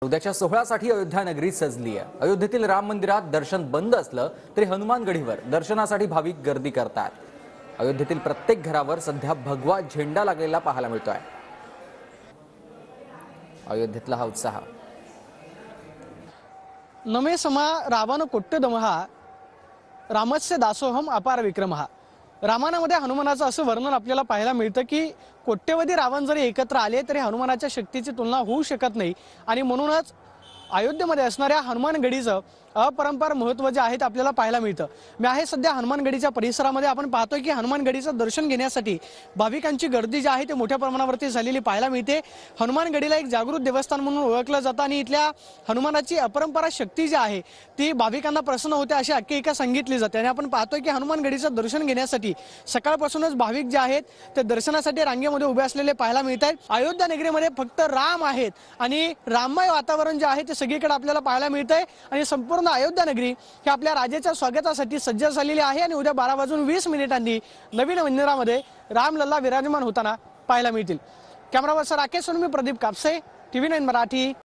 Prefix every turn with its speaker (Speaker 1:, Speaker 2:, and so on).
Speaker 1: उद्याच्या सोहळ्यासाठी अयोध्या नगरी सजली आहे। अयोध्येतील राम मंदिरात दर्शन बंद असलं तरी हनुमानगढीवर दर्शनासाठी भाविक गर्दी करतात। अयोध्येतील प्रत्येक घरावर सध्या भगवा झेंडा लागलेला पाहायला मिळतोय। अयोध्येतला हा उत्साह।
Speaker 2: नमे समा रावण कोट्यदमहा रामस्य दासोहम अपार विक्रमहा। रामायणामध्ये हनुमानाचं असं वर्णन आपल्याला पाहायला मिळतं की कोट्यवधी रावण जरी एकत्र आले तरी हनुमानाच्या शक्तीची तुलना होऊ शकत नाही आणि म्हणूनच अयोध्येमध्ये असणाऱ्या हनुमानगढीचं अपरंपार महत्त्व जे आहे ते आपल्याला पाहायला मिळतं। मी आहे सध्या हनुमानगढीच्या परिसरामध्ये। आपण पाहतोय की हनुमानगढीचं दर्शन घेण्यासाठी भाविकांची गर्दी जी आहे ते मोठ्या प्रमाणावरती झालेली पाहायला मिळते। हनुमानगढीला एक जागृत देवस्थान म्हणून ओळखलं जातं आणि इथल्या हनुमानाची अपरंपार शक्ती जी आहे ती भाविकांना प्रसन्न होते अशी आख्यायिका सांगितली जाते। आणि आपण पाहतोय की हनुमानगढीचं दर्शन घेण्यासाठी सकाळपासूनच भाविक जे आहेत ते दर्शनासाठी रांगेमध्ये उभे असलेले पाहायला मिळत आहेत। अयोध्या नगरीमध्ये फक्त राम आहेत आणि राममय वातावरण जे आहे ते सगळीकडे आपल्याला पाहायला मिळतंय आणि संपूर्ण अयोध्या नगरी ही आपल्या राजाच्या स्वागतासाठी सज्ज झालेली आहे आणि उद्या 12:20 नवीन मंदिरामध्ये रामलल्ला विराजमान होताना पाहायला मिळतील। कॅमेरा पर्सन राकेश सोनू, मी प्रदीप कापसे, TV9 मराठी।